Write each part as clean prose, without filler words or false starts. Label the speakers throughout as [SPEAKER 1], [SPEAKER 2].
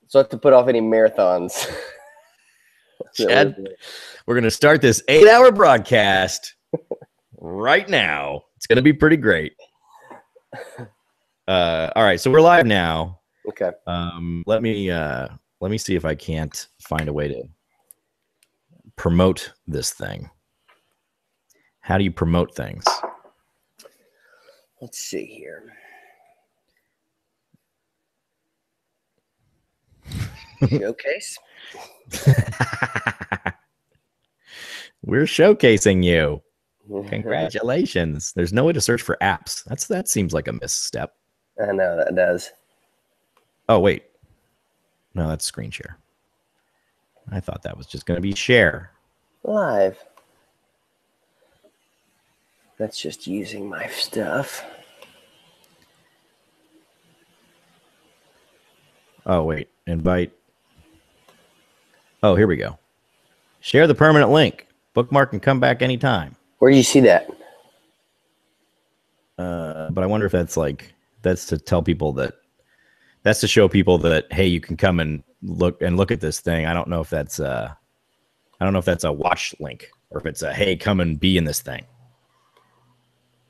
[SPEAKER 1] So I have to put off any marathons.
[SPEAKER 2] Chad, we're going to start this 8-hour broadcast right now. It's going to be pretty great. All right, so we're live now.
[SPEAKER 1] Okay.
[SPEAKER 2] Let me see if I can't find a way to promote this thing. How do you promote things?
[SPEAKER 1] Let's see here. Showcase.
[SPEAKER 2] We're showcasing you. Congratulations. There's no way to search for apps. That seems like a misstep.
[SPEAKER 1] I know that does.
[SPEAKER 2] Oh, wait. No, that's screen share. I thought that was just going to be share.
[SPEAKER 1] Live. That's just using my stuff.
[SPEAKER 2] Oh, wait. Invite. Oh, here we go. Share the permanent link. Bookmark and come back anytime.
[SPEAKER 1] Where do you see that?
[SPEAKER 2] But I wonder if that's to tell people that's to show people that, hey, you can come and look at this thing. I don't know if that's a watch link or if it's a, hey, come and be in this thing.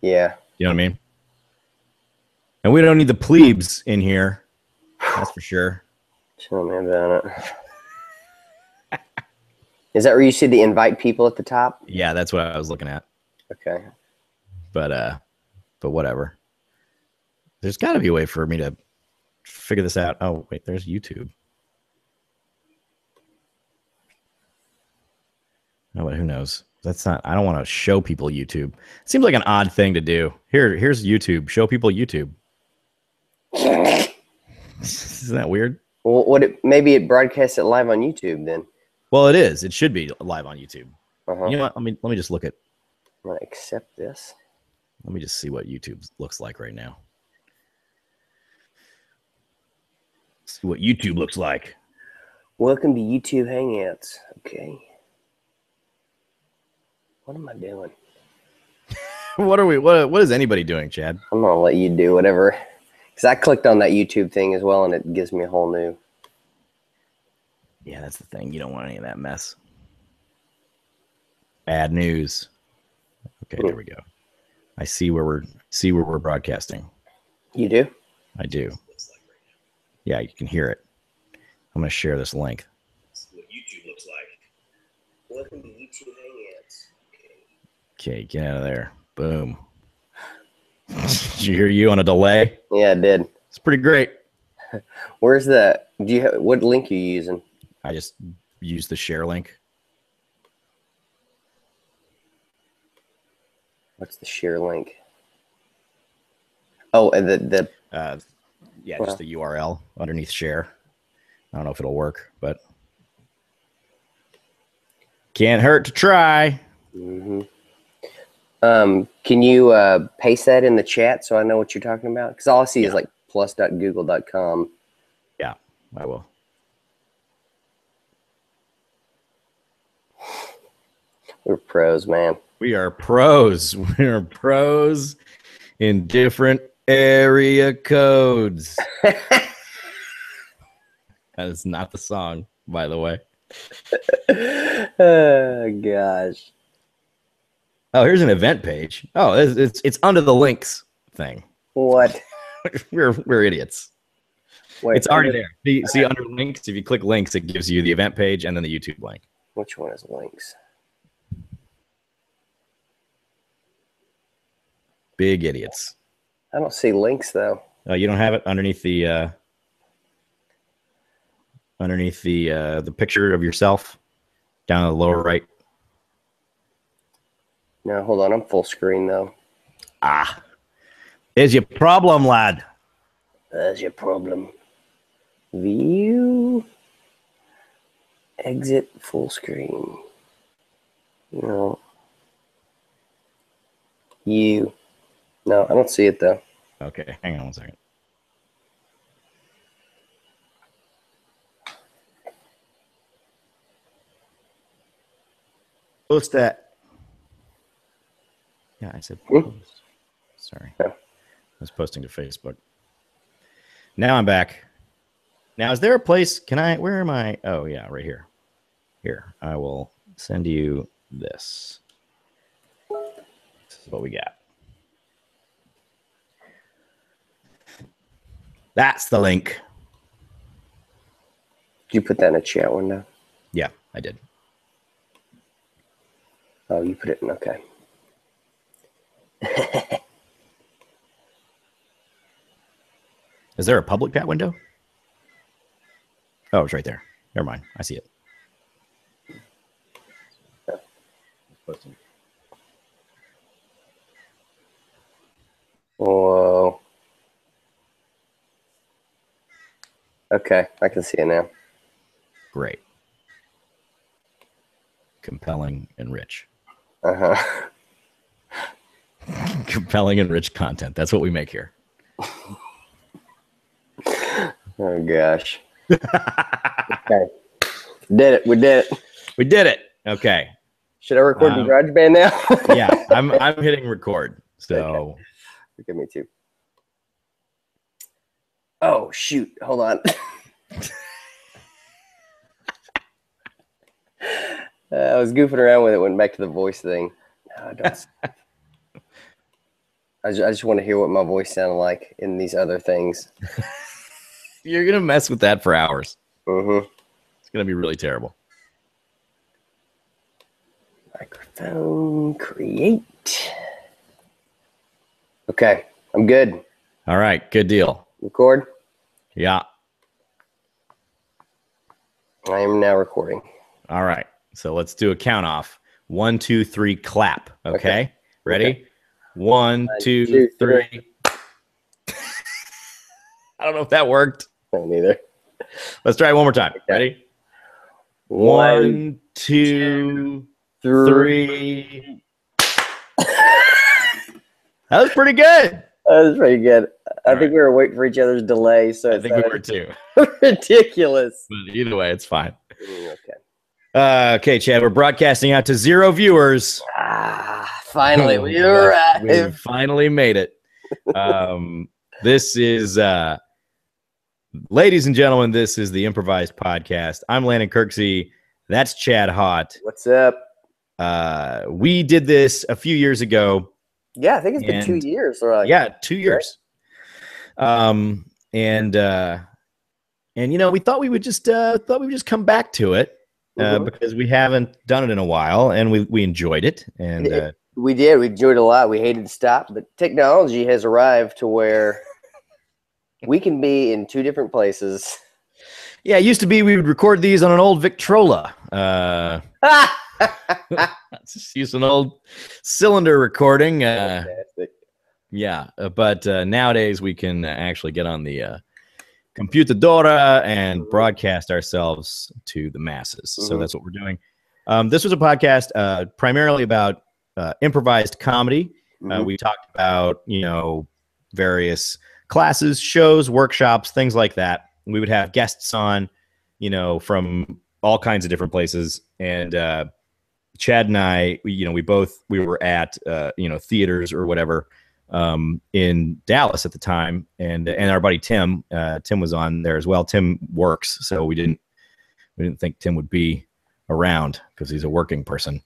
[SPEAKER 1] Yeah.
[SPEAKER 2] You know what I mean? And we don't need the plebes in here. That's for sure.
[SPEAKER 1] Tell me about it. Is that where you see the invite people at the top?
[SPEAKER 2] Yeah, that's what I was looking at.
[SPEAKER 1] Okay.
[SPEAKER 2] But whatever. There's got to be a way for me to figure this out. Oh, wait, there's YouTube. No, but who knows? I don't want to show people YouTube. It seems like an odd thing to do. Here's YouTube. Show people YouTube. Isn't that weird?
[SPEAKER 1] Well, maybe it broadcasts it live on YouTube then.
[SPEAKER 2] Well, it is. It should be live on YouTube.
[SPEAKER 1] Uh-huh.
[SPEAKER 2] You know what? Let me just look at.
[SPEAKER 1] I'm gonna accept this.
[SPEAKER 2] Let me just see what YouTube looks like right now. See what YouTube looks like.
[SPEAKER 1] Welcome to YouTube Hangouts. Okay. What am I doing?
[SPEAKER 2] What is anybody doing, Chad?
[SPEAKER 1] I'm gonna let you do whatever. Because I clicked on that YouTube thing as well, and it gives me a whole new.
[SPEAKER 2] Yeah, that's the thing. You don't want any of that mess. Bad news. Okay, there we go. I see where we're broadcasting.
[SPEAKER 1] You do?
[SPEAKER 2] I do. Yeah, you can hear it. I'm going to share this link. This is what YouTube looks like.
[SPEAKER 1] Welcome to YouTube Hangouts.
[SPEAKER 2] Okay, get out of there. Boom. Did you hear you on a delay?
[SPEAKER 1] Yeah, I did.
[SPEAKER 2] It's pretty great.
[SPEAKER 1] Where's the? What link are you using?
[SPEAKER 2] I just used the share link.
[SPEAKER 1] What's the share link? Oh, the
[SPEAKER 2] just the URL underneath share. I don't know if it'll work, but can't hurt to try.
[SPEAKER 1] Mm-hmm. Can you paste that in the chat so I know what you're talking about? Because all I see is like plus.google.com.
[SPEAKER 2] Yeah, I will.
[SPEAKER 1] We're pros, man.
[SPEAKER 2] We are pros. We are pros in different area codes. That is not the song, by the way.
[SPEAKER 1] Oh, gosh.
[SPEAKER 2] Oh, here's an event page. Oh, it's under the links thing.
[SPEAKER 1] What?
[SPEAKER 2] we're idiots.
[SPEAKER 1] Wait,
[SPEAKER 2] it's already there. See under links, if you click links, it gives you the event page and then the YouTube link.
[SPEAKER 1] Which one is links?
[SPEAKER 2] Big idiots.
[SPEAKER 1] I don't see links though.
[SPEAKER 2] Oh, you don't have it underneath the picture of yourself down in the lower right.
[SPEAKER 1] No, hold on. I'm full screen though.
[SPEAKER 2] Ah, there's your problem, lad.
[SPEAKER 1] There's your problem. View. Exit full screen. No. No, I don't see it though.
[SPEAKER 2] Okay, hang on one second. Post that. Yeah, I said post. Sorry.
[SPEAKER 1] Yeah.
[SPEAKER 2] I was posting to Facebook. Now I'm back. Now, is there a place? Where am I? Oh, yeah, right here. Here, I will send you this. This is what we got. That's the link.
[SPEAKER 1] Did you put that in a chat window?
[SPEAKER 2] Yeah, I did.
[SPEAKER 1] Oh, you put it in. Okay.
[SPEAKER 2] Is there a public chat window? Oh, it's right there. Never mind. I see it.
[SPEAKER 1] Whoa. Okay, I can see it now.
[SPEAKER 2] Great. Compelling and rich.
[SPEAKER 1] Uh-huh.
[SPEAKER 2] Compelling and rich content. That's what we make here.
[SPEAKER 1] Oh, gosh. Okay. Did it. We did it.
[SPEAKER 2] We did it. Okay.
[SPEAKER 1] Should I record in GarageBand now?
[SPEAKER 2] Yeah, I'm hitting record. So
[SPEAKER 1] okay. Give me two. Oh, shoot. Hold on. I was goofing around with it, went back to the voice thing. No, don't. I just want to hear what my voice sounded like in these other things.
[SPEAKER 2] You're going to mess with that for hours.
[SPEAKER 1] Mm-hmm.
[SPEAKER 2] It's going to be really terrible.
[SPEAKER 1] Microphone create. Okay, I'm good.
[SPEAKER 2] All right, good deal.
[SPEAKER 1] Record?
[SPEAKER 2] Yeah.
[SPEAKER 1] I am now recording.
[SPEAKER 2] All right, so let's do a count off. 1, 2, 3, clap. Okay. Ready?
[SPEAKER 1] Okay.
[SPEAKER 2] 1, 2, 3. I don't know if that worked.
[SPEAKER 1] I don't either.
[SPEAKER 2] Let's try it one more time. Okay. Ready? 1, 2, 3. That was pretty good.
[SPEAKER 1] That was pretty good. I think we were waiting for each other's delay, so
[SPEAKER 2] I think we were too.
[SPEAKER 1] Ridiculous.
[SPEAKER 2] But either way, it's fine.
[SPEAKER 1] Okay.
[SPEAKER 2] Okay, Chad, we're broadcasting out to 0 viewers.
[SPEAKER 1] Finally, we arrived.
[SPEAKER 2] We finally made it. This is, ladies and gentlemen, this is the Improvised podcast. I'm Landon Kirksey. That's Chad Haught.
[SPEAKER 1] What's up?
[SPEAKER 2] We did this a few years ago.
[SPEAKER 1] Yeah, I think it's been 2 years. Or
[SPEAKER 2] yeah, 2 years. Right? And you know, we thought we would just come back to it because we haven't done it in a while, and we enjoyed it. And
[SPEAKER 1] we did. We enjoyed it a lot. We hated to stop, but technology has arrived to where we can be in two different places.
[SPEAKER 2] Yeah, it used to be we would record these on an old Victrola. Just use an old cylinder recording. Yeah, but nowadays we can actually get on the computadora and broadcast ourselves to the masses. So that's what we're doing. This was a podcast primarily about improvised comedy. We talked about, you know, various classes, shows, workshops, things like that. We would have guests on, you know, from all kinds of different places. And Chad and I, we were at, you know, theaters or whatever in Dallas at the time. And our buddy Tim was on there as well. Tim works, so we didn't think Tim would be around because he's a working person.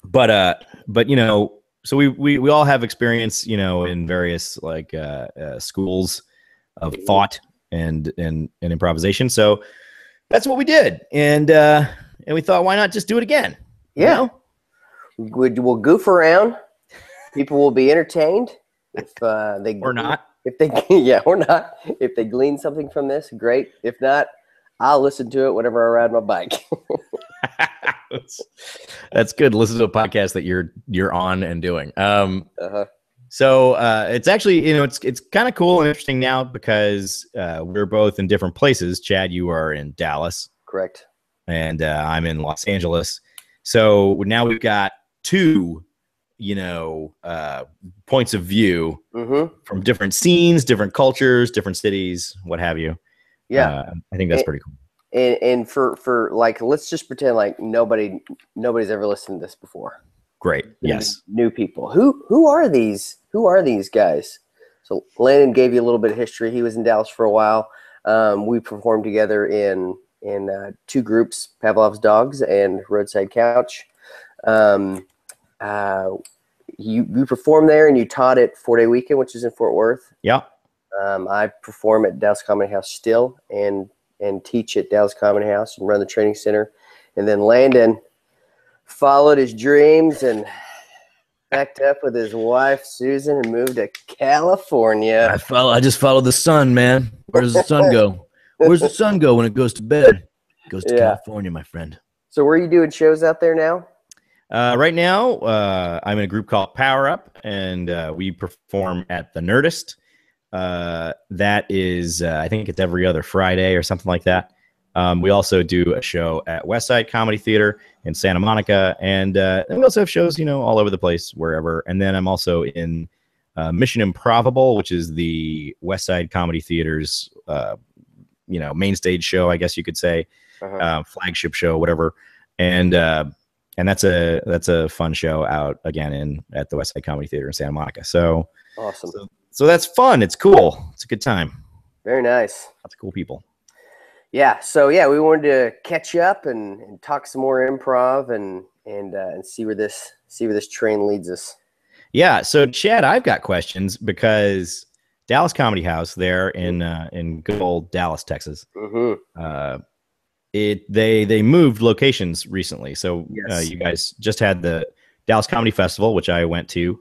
[SPEAKER 2] But you know, so we all have experience, you know, in various like schools of thought and improvisation. So that's what we did, and we thought, why not just do it again?
[SPEAKER 1] Yeah, you know? We'll goof around. People will be entertained if they
[SPEAKER 2] or not.
[SPEAKER 1] If they or not. If they glean something from this, great. If not, I'll listen to it whenever I ride my bike.
[SPEAKER 2] That's good. Listen to a podcast that you're on and doing. So it's actually, you know, it's kind of cool and interesting now because we're both in different places. Chad, you are in Dallas.
[SPEAKER 1] Correct.
[SPEAKER 2] And I'm in Los Angeles. So now we've got two, you know, points of view from different scenes, different cultures, different cities, what have you.
[SPEAKER 1] Yeah.
[SPEAKER 2] I think that's pretty cool.
[SPEAKER 1] And for like, let's just pretend like nobody's ever listened to this before.
[SPEAKER 2] Great. Yes.
[SPEAKER 1] New people. Who are these? Who are these guys? So Landon gave you a little bit of history. He was in Dallas for a while. We performed together in two groups, Pavlov's Dogs and Roadside Couch. You performed there and you taught at 4-Day Weekend, which is in Fort Worth.
[SPEAKER 2] Yeah.
[SPEAKER 1] I perform at Dallas Comedy House still and teach at Dallas Comedy House and run the training center. And then Landon followed his dreams and packed up with his wife, Susan, and moved to California.
[SPEAKER 2] I just followed the sun, man. Where does the sun go? Where's the sun go when it goes to bed? It goes to California, my friend.
[SPEAKER 1] So where are you doing shows out there now?
[SPEAKER 2] Right now, I'm in a group called Power Up, and we perform at the Nerdist. That is, I think it's every other Friday or something like that. We also do a show at Westside Comedy Theater in Santa Monica, and we also have shows, all over the place, wherever. And then I'm also in Mission Improbable, which is the Westside Comedy Theater's, main stage show, I guess you could say, flagship show, whatever. And that's a fun show out again at the Westside Comedy Theater in Santa Monica. So
[SPEAKER 1] awesome.
[SPEAKER 2] So that's fun. It's cool. It's a good time.
[SPEAKER 1] Very nice.
[SPEAKER 2] Lots of cool people.
[SPEAKER 1] Yeah. So yeah, we wanted to catch up and talk some more improv and see where this train leads us.
[SPEAKER 2] Yeah. So Chad, I've got questions because Dallas Comedy House there in good old Dallas, Texas.
[SPEAKER 1] Mm-hmm.
[SPEAKER 2] They moved locations recently. So
[SPEAKER 1] yes.
[SPEAKER 2] You guys just had the Dallas Comedy Festival, which I went to,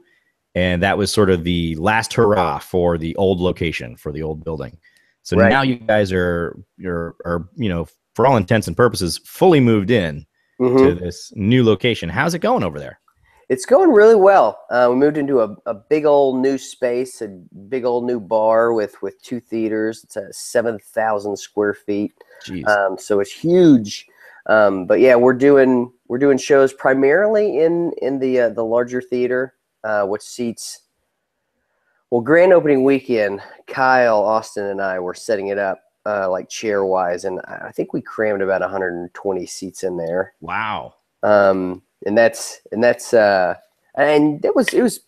[SPEAKER 2] and that was sort of the last hurrah for the old location, for the old building. So now you guys are for all intents and purposes, fully moved in to this new location. How's it going over there?
[SPEAKER 1] It's going really well. We moved into a big old new space, a big old new bar with 2 theaters. It's 7,000 square feet.
[SPEAKER 2] Jeez.
[SPEAKER 1] So it's huge. But yeah, we're doing shows primarily in the larger theater, which seats. Well, grand opening weekend, Kyle, Austin, and I were setting it up like chair wise, and I think we crammed about 120 seats in there.
[SPEAKER 2] Wow.
[SPEAKER 1] And it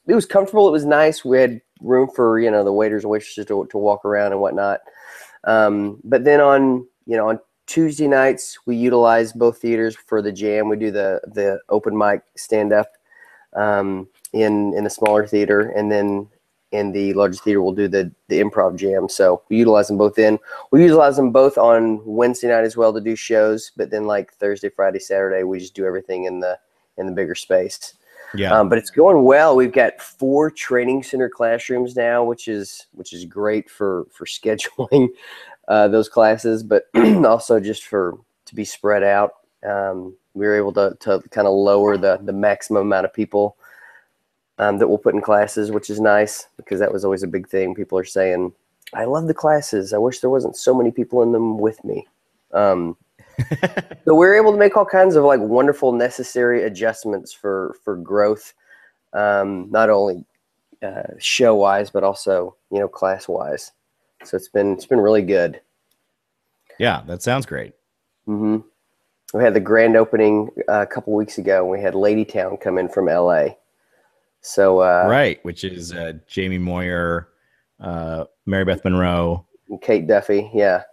[SPEAKER 1] was comfortable. It was nice. We had room for the waiters and waitresses to walk around and whatnot. But then on Tuesday nights we utilize both theaters for the jam. We do the open mic stand up in the smaller theater, and then in the larger theater we'll do the improv jam. So we utilize them both we utilize them both on Wednesday night as well to do shows, but then like Thursday, Friday, Saturday we just do everything in the bigger space.
[SPEAKER 2] Yeah.
[SPEAKER 1] But it's going well. We've got 4 training center classrooms now, which is great for scheduling those classes, but also just to be spread out. We were able to kind of lower the maximum amount of people that we'll put in classes, which is nice because that was always a big thing. People are saying, I love the classes. I wish there wasn't so many people in them with me. So we're able to make all kinds of like wonderful, necessary adjustments for growth, not only show wise, but also, class wise. So it's been really good.
[SPEAKER 2] Yeah, that sounds great.
[SPEAKER 1] Mm-hmm. We had the grand opening a couple weeks ago, and we had Ladytown come in from LA. So
[SPEAKER 2] right, which is Jamie Moyer, Mary Beth Monroe,
[SPEAKER 1] and Kate Duffy. Yeah.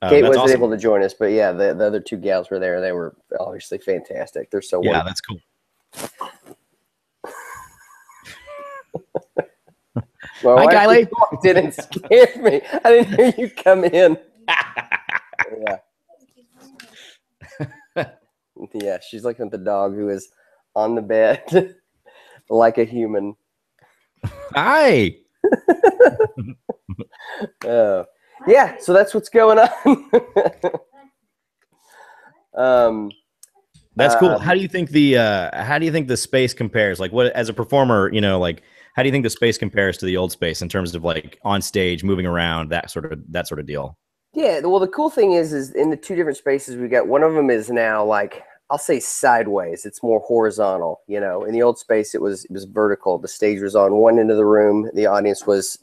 [SPEAKER 1] Kate wasn't able to join us, but yeah, the other 2 gals were there. They were obviously fantastic. They're so wonderful.
[SPEAKER 2] That's cool.
[SPEAKER 1] My
[SPEAKER 2] Hi,
[SPEAKER 1] wife
[SPEAKER 2] Kylie.
[SPEAKER 1] Walked in and scared me. I didn't hear you come in. Yeah, she's looking at the dog who is on the bed like a human.
[SPEAKER 2] Hi.
[SPEAKER 1] Yeah, so that's what's going on.
[SPEAKER 2] That's cool. How do you think the space compares? Like, what, as a performer, how do you think the space compares to the old space in terms of like on stage, moving around, that sort of deal?
[SPEAKER 1] Yeah, well, the cool thing is in the 2 different spaces we got, one of them is now like, I'll say sideways. It's more horizontal. In the old space, it was vertical. The stage was on one end of the room. The audience was,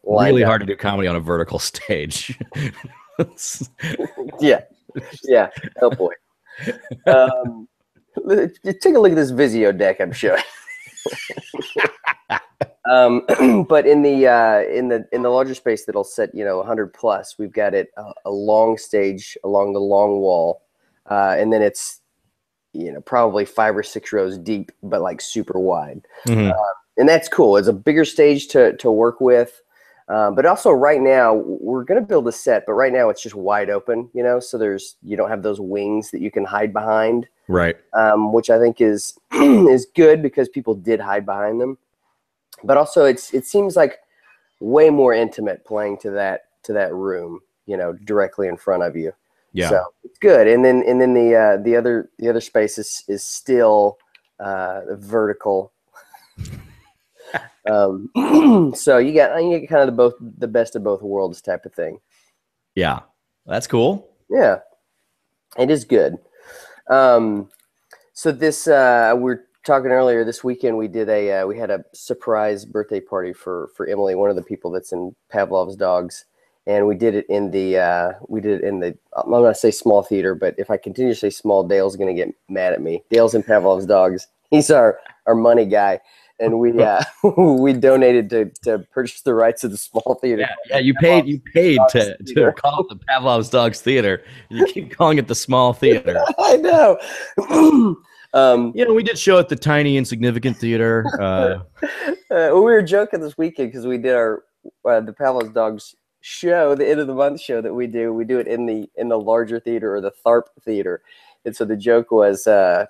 [SPEAKER 2] really hard to do comedy on a vertical stage.
[SPEAKER 1] Yeah. Oh boy. Take a look at this Vizio deck I'm showing. But in the larger space that'll sit 100 plus, we've got it a long stage along the long wall, and then it's probably 5 or 6 rows deep, but like super wide. And that's cool. It's a bigger stage to work with. But also right now we're going to build a set, but right now it's just wide open, so you don't have those wings that you can hide behind.
[SPEAKER 2] Right.
[SPEAKER 1] Which I think is good because people did hide behind them. But also it seems like way more intimate playing to that room, directly in front of you.
[SPEAKER 2] Yeah.
[SPEAKER 1] So it's good. And then the other space is still vertical. So you get kind of the best of both worlds type of thing.
[SPEAKER 2] Yeah, that's cool.
[SPEAKER 1] Yeah, it is good. So this we're talking earlier this weekend. We had a surprise birthday party for Emily, one of the people that's in Pavlov's Dogs, and we did it in the I'm not gonna say small theater, but if I continue to say small, Dale's gonna get mad at me. Dale's in Pavlov's Dogs. He's our money guy. And we we donated to purchase the rights to the small theater.
[SPEAKER 2] Yeah, you paid to call it the Pavlov's Dogs Theater. You keep calling it the small theater.
[SPEAKER 1] I know.
[SPEAKER 2] We did show at the tiny insignificant theater.
[SPEAKER 1] We were joking this weekend because we did our the Pavlov's Dogs show, the end of the month show that we do. We do it in the larger theater, or the THARP theater. And so the joke was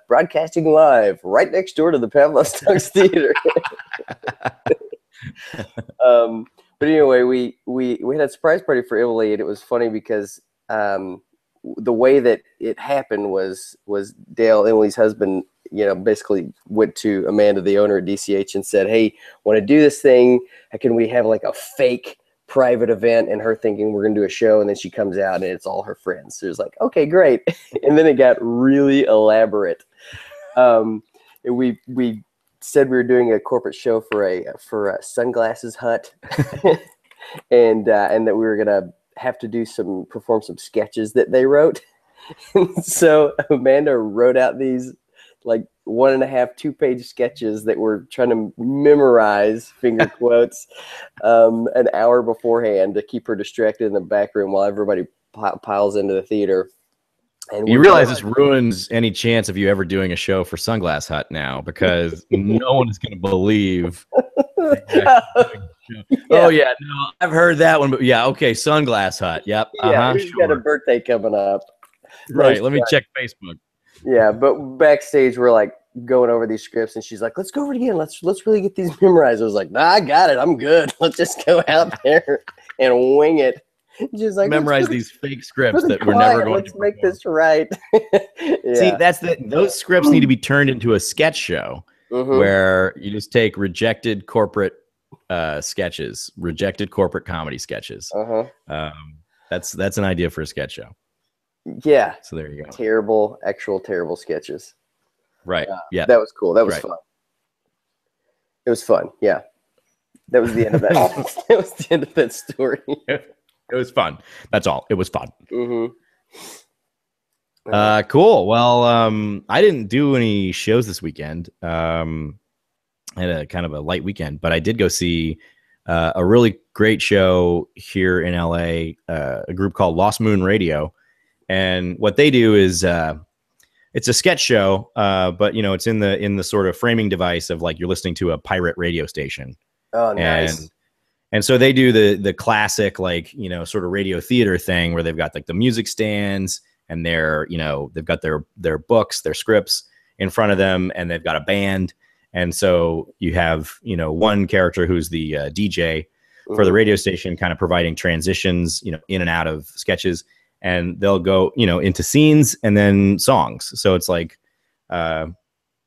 [SPEAKER 1] broadcasting live right next door to the Pavlov's Dogs Theater. But anyway, we had a surprise party for Emily, and it was funny because the way that it happened was Dale, Emily's husband, basically went to Amanda, the owner at DCH, and said, "Hey, want to do this thing? Can we have like a fake private event?" And her thinking we're gonna do a show, and then she comes out and it's all her friends. So it's like, okay, great. And then it got really elaborate. We said we were doing a corporate show for a sunglasses hut, and that we were gonna have to perform some sketches that they wrote. And so Amanda wrote out these like 1.5, 2-page sketches that we're trying to memorize, finger quotes, an hour beforehand to keep her distracted in the back room while everybody piles into the theater. And
[SPEAKER 2] you realize this ruins any chance of you ever doing a show for Sunglass Hut now, because no one is going to believe. Oh yeah, no, I've heard that one, but yeah, okay, Sunglass Hut. Yep.
[SPEAKER 1] Yeah, he's got a birthday coming up.
[SPEAKER 2] Right. Let me check Facebook.
[SPEAKER 1] Yeah, but backstage we're like going over these scripts, and she's like, "Let's go over it again. Let's really get these memorized." I was like, "Nah, I got it. I'm good. Let's just go out there and wing it." She's like,
[SPEAKER 2] memorize these fake scripts that we're never going to
[SPEAKER 1] make this right.
[SPEAKER 2] Yeah. See, those scripts need to be turned into a sketch show where you just take rejected corporate sketches, rejected corporate comedy sketches. That's an idea for a sketch show.
[SPEAKER 1] Yeah.
[SPEAKER 2] So there you go.
[SPEAKER 1] Terrible sketches.
[SPEAKER 2] Right. Yeah.
[SPEAKER 1] That was cool. That was fun. It was fun. Yeah. That was the end of that. That was the end of that story.
[SPEAKER 2] It was fun. That's all. It was fun. Cool. Well, I didn't do any shows this weekend. I had a kind of a light weekend, but I did go see a really great show here in LA, a group called Lost Moon Radio. And what they do is it's a sketch show, but it's in the sort of framing device of like you're listening to a pirate radio station.
[SPEAKER 1] Oh, nice.
[SPEAKER 2] And so they do the classic sort of radio theater thing where they've got like the music stands and they've got their books, their scripts in front of them, and they've got a band. And so you have one character who's the DJ for the radio station, kind of providing transitions in and out of sketches. And they'll go, into scenes and then songs. So it's like, and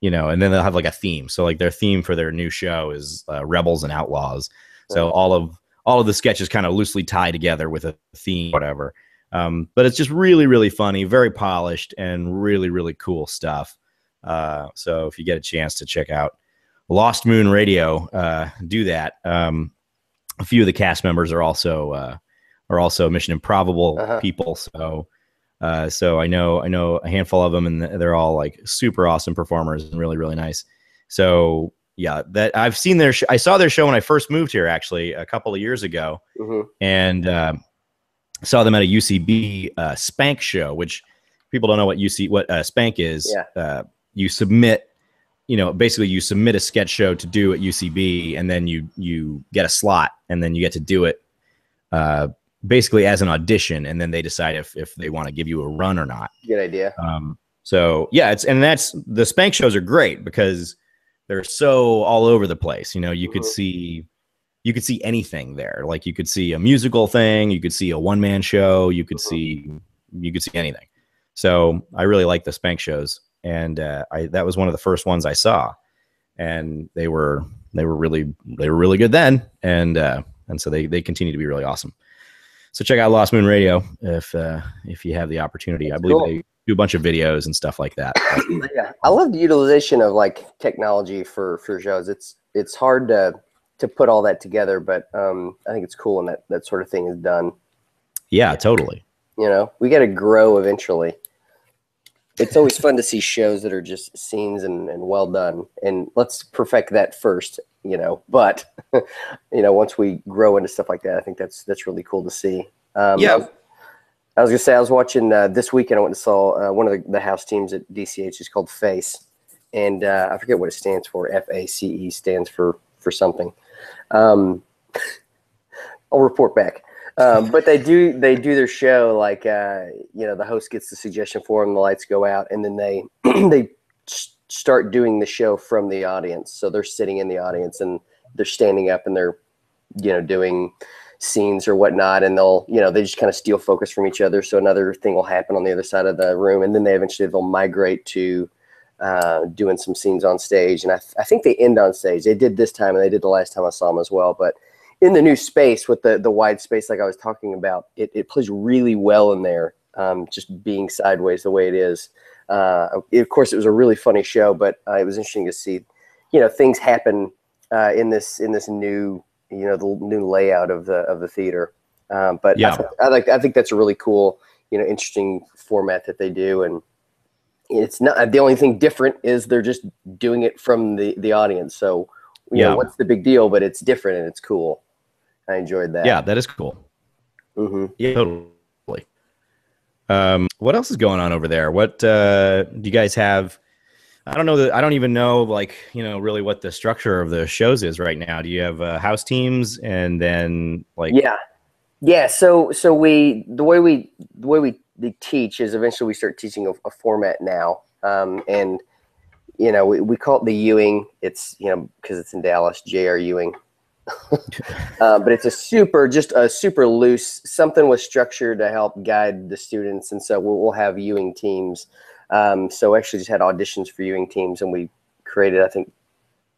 [SPEAKER 2] then they'll have like a theme. So like their theme for their new show is Rebels and Outlaws. So all of the sketches kind of loosely tie together with a theme, whatever. But it's just really, really funny, very polished, and really, really cool stuff. So if you get a chance to check out Lost Moon Radio, do that. A few of the cast members are also Mission Improbable people. So I know a handful of them, and they're all like super awesome performers and really, really nice. So Yeah, that I've seen their. I saw their show when I first moved here, actually, a couple of years ago, and saw them at a UCB Spank show. Which people don't know what Spank is.
[SPEAKER 1] Yeah.
[SPEAKER 2] You submit, basically you submit a sketch show to do at UCB, and then you get a slot, and then you get to do it basically as an audition, and then they decide if they want to give you a run or not.
[SPEAKER 1] Good idea.
[SPEAKER 2] So yeah, that's the Spank shows are great because they're so all over the place. You could see anything there. Like you could see a musical thing, you could see a one-man show, you could see anything. So I really like the Spank shows, and that was one of the first ones I saw, and they were really good then, and so they continue to be really awesome. So check out Lost Moon Radio if you have the opportunity. I believe they do a bunch of videos and stuff like that.
[SPEAKER 1] Yeah, I love the utilization of like technology for shows. It's hard to put all that together, but I think it's cool when that sort of thing is done.
[SPEAKER 2] Yeah, totally.
[SPEAKER 1] We got to grow eventually. It's always fun to see shows that are just scenes and well done, and let's perfect that first. But once we grow into stuff like that, I think that's really cool to see.
[SPEAKER 2] Yeah.
[SPEAKER 1] I was gonna say I was watching this weekend. I went and saw one of the house teams at DCH. It's called Face, and I forget what it stands for. FACE stands for something. I'll report back. But they do their show like the host gets the suggestion for them, the lights go out, and then they start doing the show from the audience. So they're sitting in the audience and they're standing up and they're doing scenes or whatnot, and they just kind of steal focus from each other, so another thing will happen on the other side of the room, and then they'll migrate to doing some scenes on stage. And I think they end on stage. They did this time, and they did the last time I saw them as well. But in the new space with the wide space like I was talking about, it plays really well in there, just being sideways the way it is. Of course, it was a really funny show, but it was interesting to see things happen in this new the new layout of the theater. But yeah, I think that's a really cool, interesting format that they do. And it's not the only thing different is they're just doing it from the audience. So, what's the big deal? But it's different and it's cool. I enjoyed that.
[SPEAKER 2] Yeah, that is cool. Yeah, totally. What else is going on over there? What do you guys have? I don't know I don't even know, really what the structure of the shows is right now. Do you have house teams and then
[SPEAKER 1] Yeah. So the way we teach is eventually we start teaching a format now. And we call it the Ewing. It's, because it's in Dallas, J.R. Ewing. But it's a super loose, something with structure to help guide the students. And so we'll have Ewing teams. So actually just had auditions for Ewing teams, and we created, I think,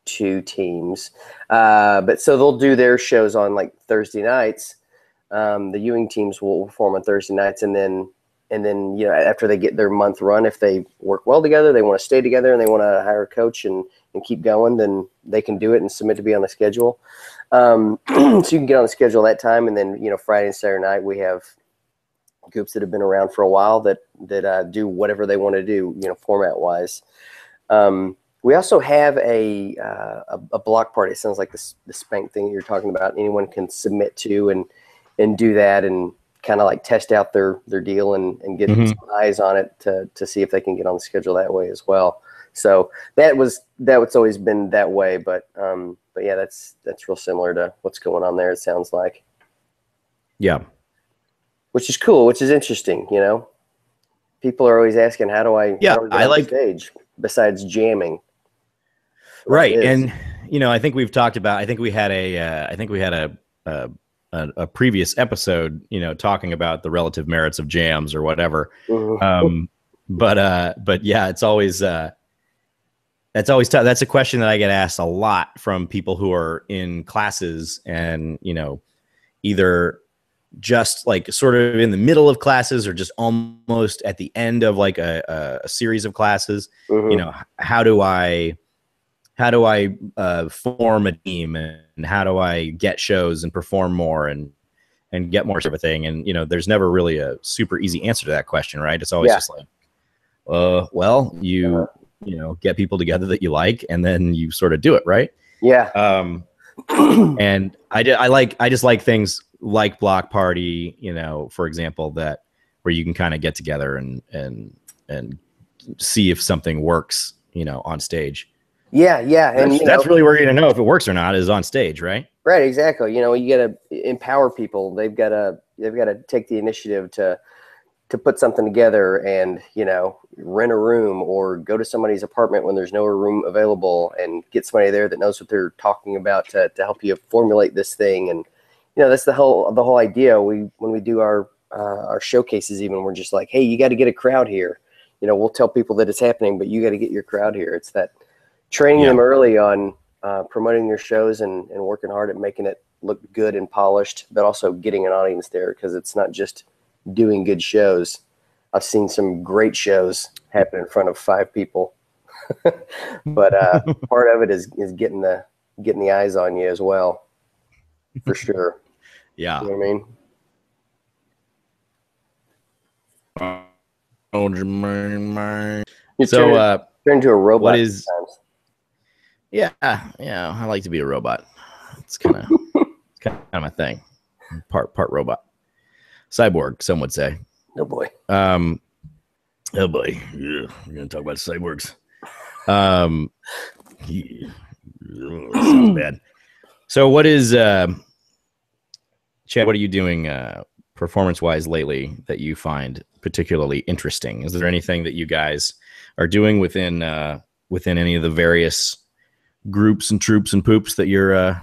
[SPEAKER 1] 2 teams. But so they'll do their shows on like Thursday nights. The Ewing teams will perform on Thursday nights, and then after they get their month run, if they work well together, they want to stay together and they want to hire a coach and keep going, then they can do it and submit to be on the schedule. So you can get on the schedule that time, and then Friday and Saturday night we have groups that have been around for a while that do whatever they want to do, format wise. We also have a block party. It sounds like the Spank thing you're talking about. Anyone can submit to and do that and kind of like test out their deal and get some eyes on it to see if they can get on the schedule that way as well. So that's always been that way, but yeah, that's real similar to what's going on there. It sounds like. Yeah. Which is cool, which is interesting, People are always asking, how do I get on the stage besides jamming?
[SPEAKER 2] Right. And, I think we've talked about, I think we had a previous episode, talking about the relative merits of jams or whatever. But yeah, it's always tough. That's a question that I get asked a lot from people who are in classes and, either just like sort of in the middle of classes or just almost at the end of like a series of classes. How do I form a team, and how do I get shows and perform more and get more sort of a thing? And, there's never really a super easy answer to that question, right? It's always just like, well, you get people together that you like, and then you sort of do it, right?
[SPEAKER 1] Yeah.
[SPEAKER 2] And I just like things like Block Party, for example, that where you can kind of get together and see if something works, on stage.
[SPEAKER 1] Yeah. And
[SPEAKER 2] that's really where you're going to know if it works or not, is on stage, right?
[SPEAKER 1] Right. Exactly. You got to empower people. They've got to take the initiative to put something together and, rent a room or go to somebody's apartment when there's no room available and get somebody there that knows what they're talking about to help you formulate this thing. And, that's the whole idea. When we do our showcases, even, we're just like, hey, you got to get a crowd here. We'll tell people that it's happening, but you got to get your crowd here. It's that training them early on promoting their shows and working hard at making it look good and polished, but also getting an audience there, because it's not just doing good shows. I've seen some great shows happen in front of 5 people, but part of it is getting the eyes on you as well, for sure.
[SPEAKER 2] Yeah.
[SPEAKER 1] You know what I mean?
[SPEAKER 2] So
[SPEAKER 1] turn into a robot.
[SPEAKER 2] What is?
[SPEAKER 1] Sometimes.
[SPEAKER 2] Yeah. I like to be a robot. It's kind of my thing. Part robot, cyborg, some would say.
[SPEAKER 1] Oh boy.
[SPEAKER 2] Oh boy. Yeah, we're gonna talk about cyborgs. Yeah. Sounds bad. So what is Chad? What are you doing performance-wise lately that you find particularly interesting? Is there anything that you guys are doing within any of the various groups and troops and poops that you're a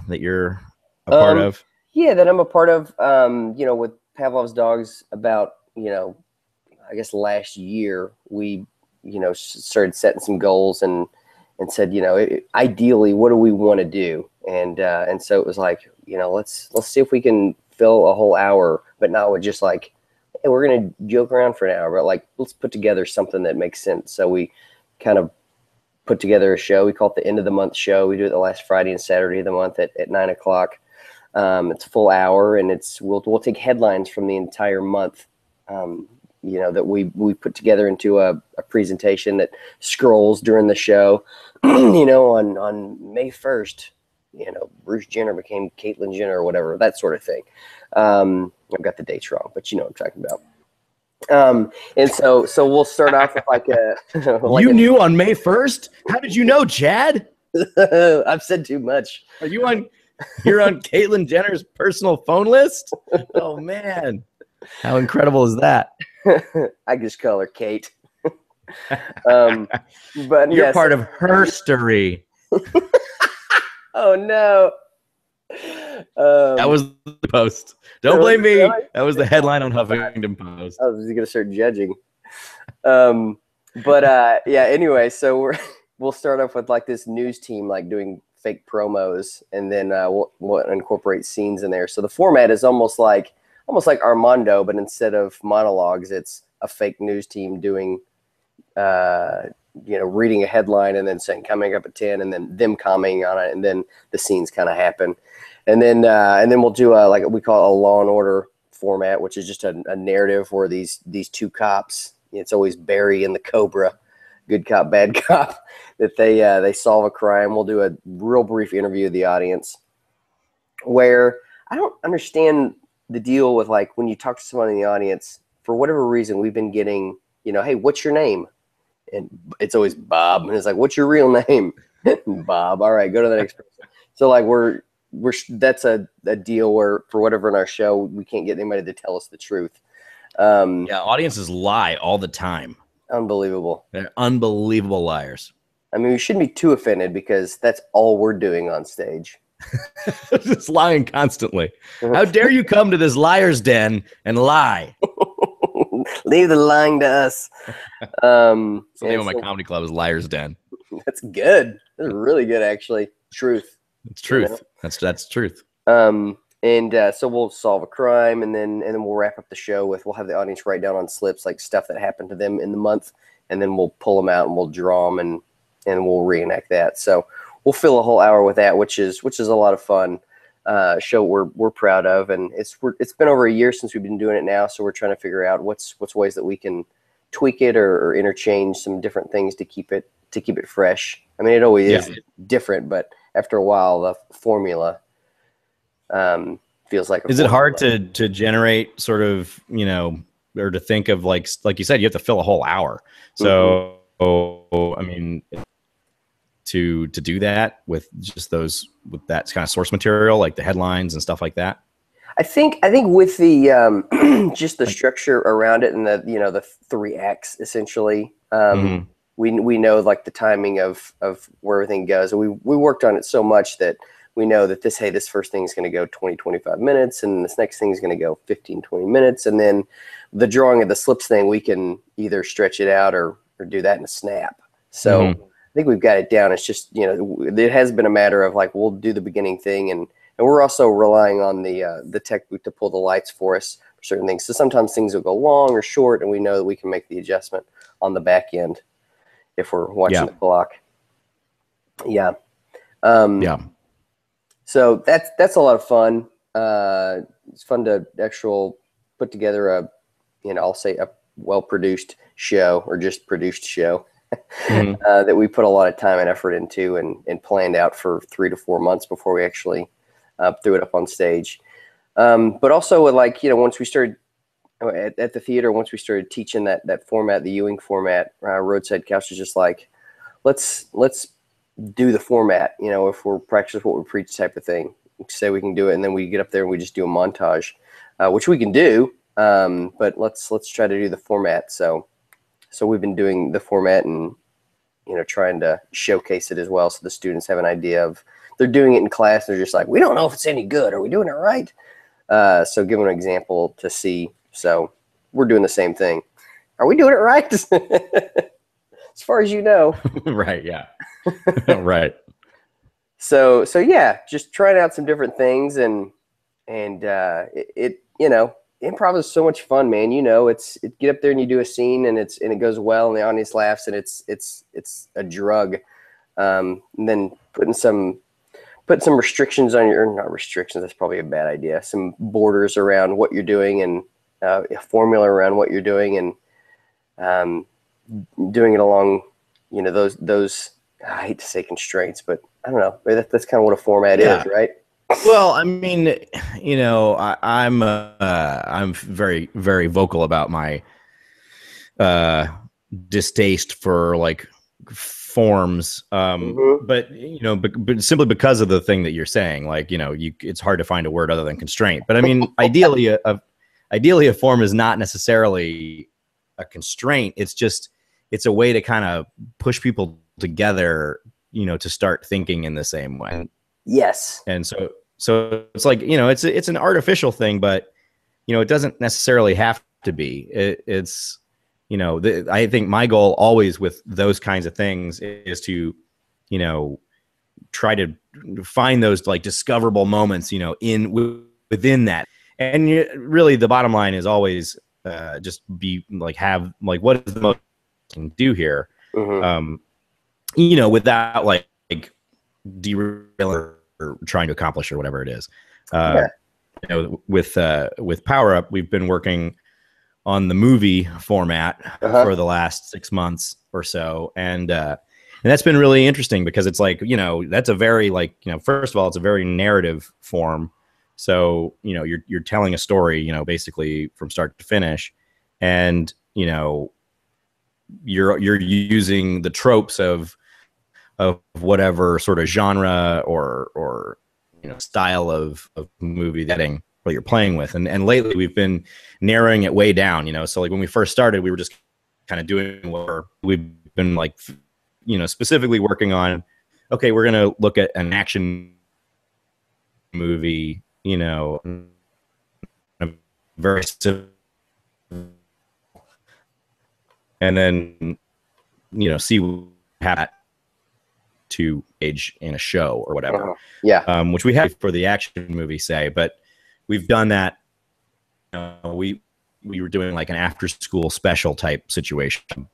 [SPEAKER 2] part of?
[SPEAKER 1] Yeah, that I'm a part of. With Pavlov's Dogs, about I guess last year we started setting some goals and said ideally what do we want to do, and so it was like let's see if we can fill a whole hour, but not with just like, hey, we're gonna joke around for an hour, but like let's put together something that makes sense. So we kind of put together a show. We call it the end of the month show. We do it the last Friday and Saturday of the month at 9:00. It's a full hour, and we'll take headlines from the entire month, that we put together into a presentation that scrolls during the show. On May 1st, Bruce Jenner became Caitlyn Jenner or whatever, that sort of thing. I've got the dates wrong, but you know what I'm talking about. And so we'll start off with like a.
[SPEAKER 2] You knew on May 1st? How did you know, Chad?
[SPEAKER 1] I've said too much.
[SPEAKER 2] You're on Caitlyn Jenner's personal phone list? Oh man, how incredible is that?
[SPEAKER 1] I just call her Kate. But
[SPEAKER 2] you're part of her story.
[SPEAKER 1] Oh no.
[SPEAKER 2] That was the post. Don't blame me. That was the headline on Huffington Post.
[SPEAKER 1] I was gonna start judging. Anyway, so we'll start off with like this news team like doing fake promos, and then we'll incorporate scenes in there. So the format is almost like Armando, but instead of monologues, it's a fake news team doing reading a headline and then saying coming up at 10, and then them commenting on it, and then the scenes kind of happen. And then we'll do like we call a Law and Order format, which is just a narrative where these 2 cops, it's always Barry and the Cobra, good cop, bad cop, that they solve a crime. We'll do a real brief interview of the audience, where I don't understand the deal with like when you talk to someone in the audience, for whatever reason, we've been getting, hey, what's your name? And it's always Bob. And it's like, what's your real name? Bob. All right, go to the next person. So like that's a deal where for whatever in our show, we can't get anybody to tell us the truth.
[SPEAKER 2] Audiences lie all the time.
[SPEAKER 1] Unbelievable.
[SPEAKER 2] They're unbelievable liars.
[SPEAKER 1] I mean, we shouldn't be too offended because that's all we're doing on stage.
[SPEAKER 2] Just lying constantly. How dare you come to this liar's den and lie?
[SPEAKER 1] Leave the lying to us.
[SPEAKER 2] The name of my comedy club is Liar's Den.
[SPEAKER 1] That's good. That's really good, actually. Truth.
[SPEAKER 2] It's truth. That's truth.
[SPEAKER 1] So we'll solve a crime, and then we'll wrap up the show with, we'll have the audience write down on slips like stuff that happened to them in the month, and then we'll pull them out and we'll draw them and we'll reenact that. So we'll fill a whole hour with that, which is a lot of fun. Show we're proud of, and it's been over a year since we've been doing it now, so we're trying to figure out what's ways that we can tweak it or interchange some different things to keep it fresh. I mean, it always is different, but after a while, the formula feels like a
[SPEAKER 2] Is it hard to generate sort of, or to think of like you said, you have to fill a whole hour. So, I mean, to do that with just with that kind of source material, like the headlines and stuff like that.
[SPEAKER 1] I think with the just the structure around it and the 3 acts essentially, we know like the timing of where everything goes. We worked on it so much that we know that this first thing is going to go 20-25 minutes, and this next thing is going to go 15-20 minutes, and then the drawing of the slips thing, we can either stretch it out or do that in a snap. So I think we've got it down. It's just, it has been a matter of like, we'll do the beginning thing, and we're also relying on the tech booth to pull the lights for us for certain things. So sometimes things will go long or short, and we know that we can make the adjustment on the back end if we're watching the clock. Yeah. So that's a lot of fun. It's fun to put together I'll say a well-produced show, or just produced show that we put a lot of time and effort into and planned out for 3 to 4 months before we actually threw it up on stage. But also once we started at the theater, once we started teaching that format, the Ewing format, Roadside Couch is just like, let's do the format, if we're practice what we preach type of thing. We say we can do it, and then we get up there and we just do a montage, which we can do, but let's try to do the format. So we've been doing the format and trying to showcase it as well, so the students have an idea of, they're doing it in class, they're just like, we don't know if it's any good, are we doing it right? So give them an example to see. So we're doing the same thing. Are we doing it right? As far as you know.
[SPEAKER 2] Right, yeah. Right.
[SPEAKER 1] So yeah, just trying out some different things, and it improv is so much fun, man. It's get up there and you do a scene, and it goes well, and the audience laughs, and it's a drug. And then putting some restrictions on not restrictions, that's probably a bad idea. Some borders around what you're doing, and a formula around what you're doing, and doing it along, those. I hate to say constraints, but I don't know. That's kind of what a format is, right?
[SPEAKER 2] Well, I mean, I'm very, very vocal about my distaste for like forms, but simply because of the thing that you're saying, like it's hard to find a word other than constraint. But I mean, ideally, a form is not necessarily a constraint. It's a way to kind of push people together, to start thinking in the same way.
[SPEAKER 1] Yes.
[SPEAKER 2] And so it's like, it's an artificial thing, but it doesn't necessarily have to be. It's I think my goal always with those kinds of things is to try to find those like discoverable moments within that. And really the bottom line is always just be like, have like, what is the most I can do here, without like derailing or trying to accomplish or whatever it is. With Power Up, we've been working on the movie format for the last 6 months or so, and that's been really interesting because it's like, that's a very first of all, it's a very narrative form. So you're telling a story, basically from start to finish, and you're using the tropes of whatever sort of genre or style of movie that you're playing with. And lately we've been narrowing it way down, so like when we first started, we were just kind of doing what we've been like, specifically working on, okay, we're going to look at an action movie, very simple, and then see how to age in a show or whatever. Which we have for the action movie, say, but we've done that. We were doing like an after school special type situation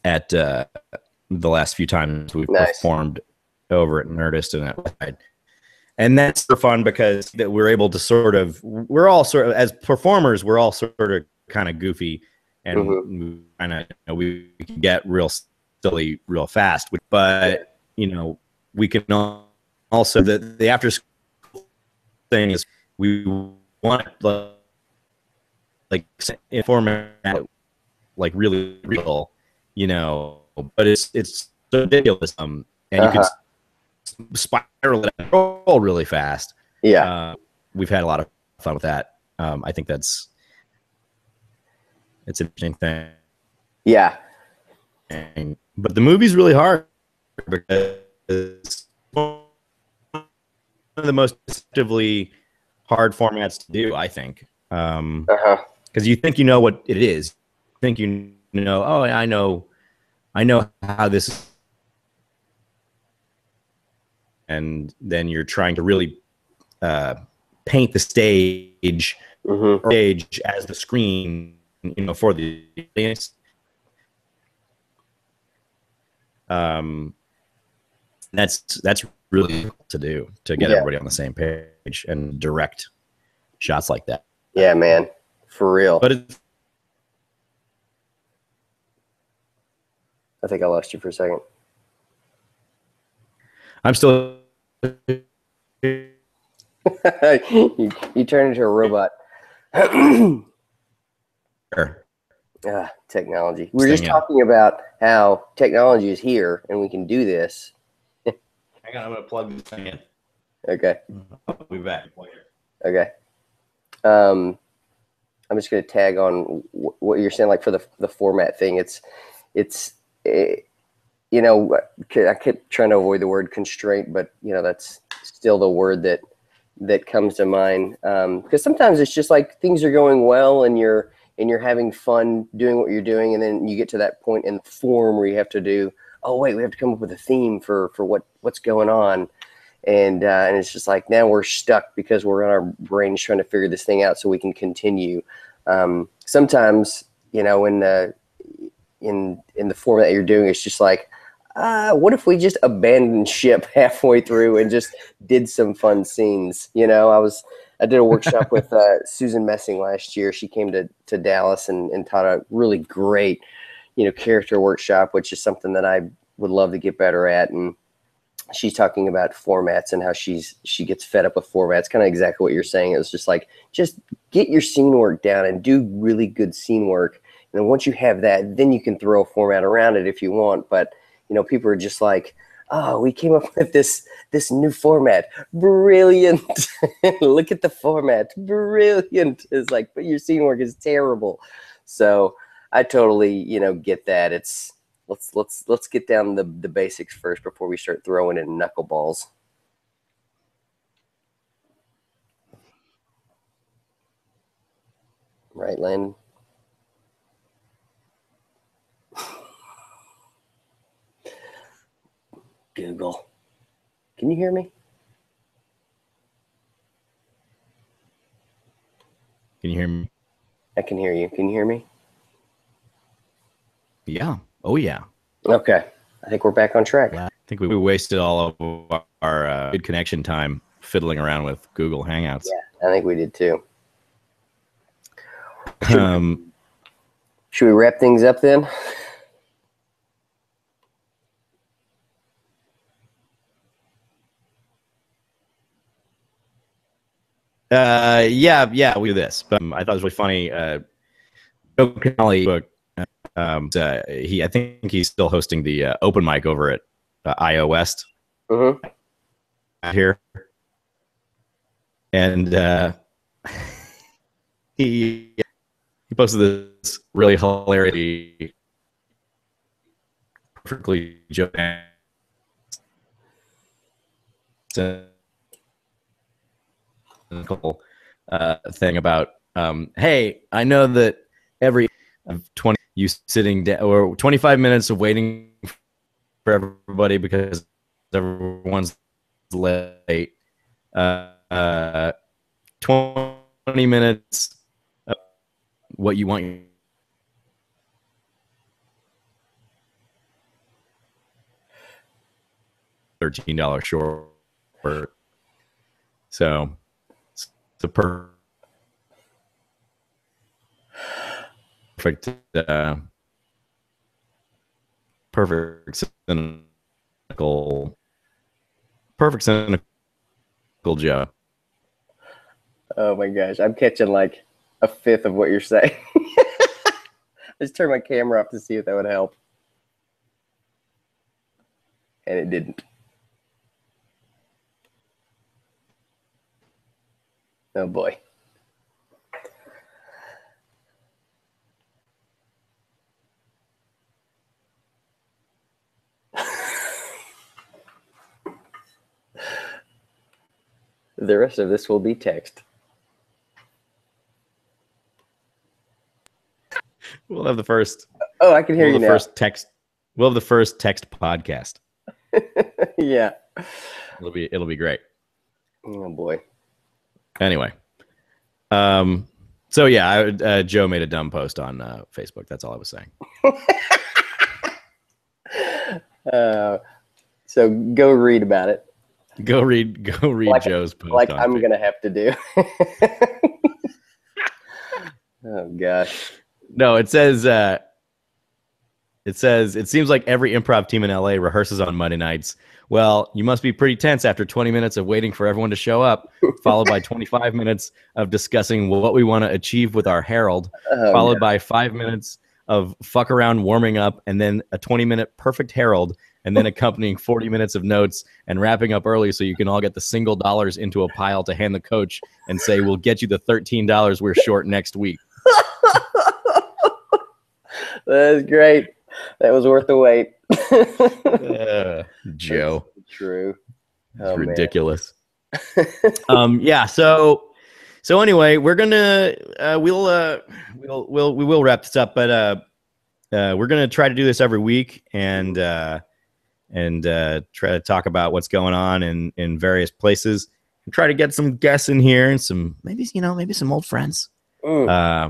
[SPEAKER 2] at the last few times we've performed over at Nerdist and at Westside. And that's for fun because that we're able to we're all sort of, as performers, we're all sort of kind of goofy and kind of, we can get real silly real fast. But we can also the after school thing is we want like informal, like really real, but it's so ridiculous. And you can spiral it and roll really fast.
[SPEAKER 1] Yeah.
[SPEAKER 2] We've had a lot of fun with that. I think it's an interesting thing.
[SPEAKER 1] Yeah.
[SPEAKER 2] But the movie's really hard because it's one of the most deceptively hard formats to do, I think. Because you think you know what it is. You think oh, I know how this is. And then you're trying to really paint the stage as the screen, for the audience. That's really difficult to do, to get everybody on the same page and direct shots like that.
[SPEAKER 1] Yeah, man, for real.
[SPEAKER 2] But
[SPEAKER 1] I think I lost you for a second.
[SPEAKER 2] I'm still.
[SPEAKER 1] You turn into a robot. Technology. We were just talking about how technology is here and we can do this.
[SPEAKER 2] Hang on, I'm gonna plug this thing in.
[SPEAKER 1] Okay.
[SPEAKER 2] I'll be back.
[SPEAKER 1] Okay. I'm just gonna tag on what you're saying, like for the format thing. I kept trying to avoid the word constraint, but that's still the word that comes to mind. Because sometimes it's just like things are going well and you're having fun doing what you're doing, and then you get to that point in the form where you have to do, oh wait, we have to come up with a theme for what's going on, and it's just like now we're stuck because we're in our brains trying to figure this thing out so we can continue. Sometimes in the format that you're doing, it's just like, what if we just abandoned ship halfway through and just did some fun scenes? I did a workshop with Susan Messing last year. She came to Dallas and taught a really great, character workshop, which is something that I would love to get better at. And she's talking about formats and how she gets fed up with formats, kind of exactly what you're saying. It was just like, just get your scene work down and do really good scene work. And then once you have that, then you can throw a format around it if you want. But, people are just like, oh, we came up with this new format. Brilliant. Look at the format. Brilliant. It's like, but your scene work is terrible. So I totally, get that. It's let's get down the basics first before we start throwing in knuckleballs. Right, Landon? Google. Can you hear me?
[SPEAKER 2] Can you hear me?
[SPEAKER 1] I can hear you. Can you hear me?
[SPEAKER 2] Yeah. Oh, yeah.
[SPEAKER 1] Okay. I think we're back on track.
[SPEAKER 2] I think we wasted all of our good connection time fiddling around with Google Hangouts.
[SPEAKER 1] Yeah, I think we did too. Should we wrap things up then?
[SPEAKER 2] Yeah, we do this. But I thought it was really funny. Joe Connolly book. I think he's still hosting the open mic over at IO West here, and he posted this really hilarious, perfectly joking thing about hey, I know that every 20 you sitting down or 25 minutes of waiting for everybody because everyone's late, 20 minutes of what you want $13 short. So it's a perfect, perfect cynical Joe.
[SPEAKER 1] Oh my gosh, I'm catching like a fifth of what you're saying. Just turn my camera off to see if that would help. And it didn't. Oh boy. The rest of this will be text.
[SPEAKER 2] We'll have the first.
[SPEAKER 1] Oh, I can hear you now.
[SPEAKER 2] First text. We'll have the first text podcast.
[SPEAKER 1] Yeah.
[SPEAKER 2] It'll be great.
[SPEAKER 1] Oh boy.
[SPEAKER 2] Anyway, so yeah, Joe made a dumb post on Facebook. That's all I was saying.
[SPEAKER 1] So go read about it.
[SPEAKER 2] Go read Joe's post.
[SPEAKER 1] Like
[SPEAKER 2] on
[SPEAKER 1] I'm
[SPEAKER 2] Facebook.
[SPEAKER 1] gonna have to do. Oh gosh.
[SPEAKER 2] No, it says it seems like every improv team in LA rehearses on Monday nights. Well, you must be pretty tense after 20 minutes of waiting for everyone to show up, followed by 25 minutes of discussing what we want to achieve with our Herald, followed by 5 minutes of fuck around warming up, and then a 20-minute perfect Herald, and then accompanying 40 minutes of notes and wrapping up early so you can all get the single dollars into a pile to hand the coach and say, we'll get you the $13 we're short next week.
[SPEAKER 1] That's great. That was worth the wait.
[SPEAKER 2] Joe.
[SPEAKER 1] That's true.
[SPEAKER 2] It's ridiculous. Yeah. So anyway, we're gonna we will wrap this up, but we're gonna try to do this every week and try to talk about what's going on in various places and try to get some guests in here and some maybe some old friends. Yeah,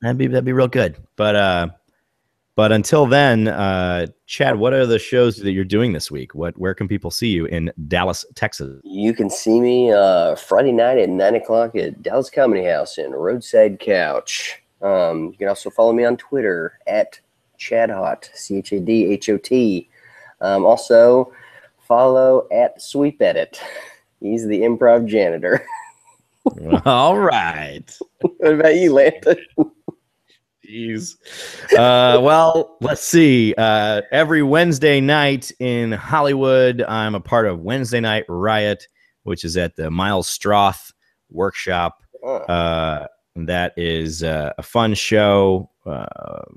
[SPEAKER 2] that'd be real good. But until then, Chad, what are the shows that you're doing this week? Where can people see you in Dallas, Texas?
[SPEAKER 1] You can see me Friday night at 9:00 at Dallas Comedy House in Roadside Couch. You can also follow me on Twitter at Chad Haught, ChadHot. Also, follow at Sweep Edit. He's the improv janitor.
[SPEAKER 2] All right.
[SPEAKER 1] What about you, Landon?
[SPEAKER 2] Jeez. Well, let's see. Every Wednesday night in Hollywood, I'm a part of Wednesday Night Riot, which is at the Miles Stroth Workshop. That is a fun show.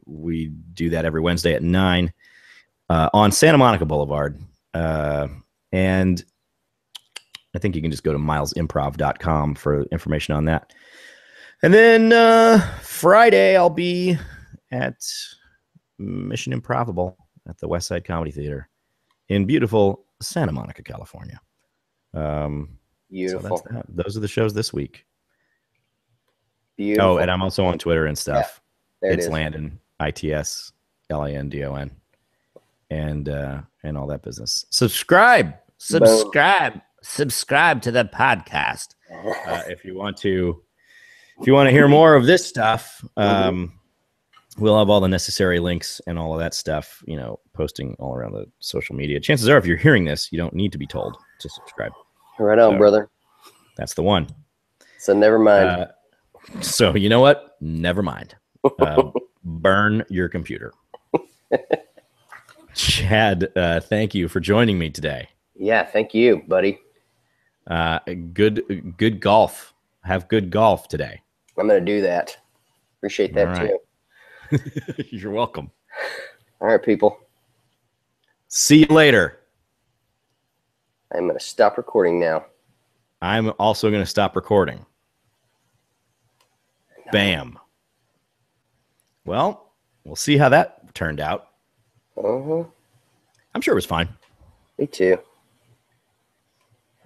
[SPEAKER 2] We do that every Wednesday at 9 on Santa Monica Boulevard. And I think you can just go to milesimprov.com for information on that. And then Friday, I'll be at Mission Improbable at the West Side Comedy Theater in beautiful Santa Monica, California.
[SPEAKER 1] Beautiful.
[SPEAKER 2] So those are the shows this week.
[SPEAKER 1] Beautiful.
[SPEAKER 2] Oh, and I'm also on Twitter and stuff.
[SPEAKER 1] Yeah,
[SPEAKER 2] it's Landon, ITSLANDON, and all that business. Subscribe to the podcast if you want to. If you want to hear more of this stuff, we'll have all the necessary links and all of that stuff, posting all around the social media. Chances are, if you're hearing this, you don't need to be told to subscribe.
[SPEAKER 1] Right on, brother.
[SPEAKER 2] That's the one.
[SPEAKER 1] So never mind.
[SPEAKER 2] So you know what? Never mind. Burn your computer. Chad, thank you for joining me today.
[SPEAKER 1] Yeah, thank you, buddy.
[SPEAKER 2] Good golf. Have good golf today.
[SPEAKER 1] I'm going to do that. Appreciate that, too.
[SPEAKER 2] You're welcome.
[SPEAKER 1] All right, people.
[SPEAKER 2] See you later.
[SPEAKER 1] I'm going to stop recording now.
[SPEAKER 2] I'm also going to stop recording. No. Bam. Well, we'll see how that turned out.
[SPEAKER 1] Uh-huh.
[SPEAKER 2] I'm sure it was fine.
[SPEAKER 1] Me too.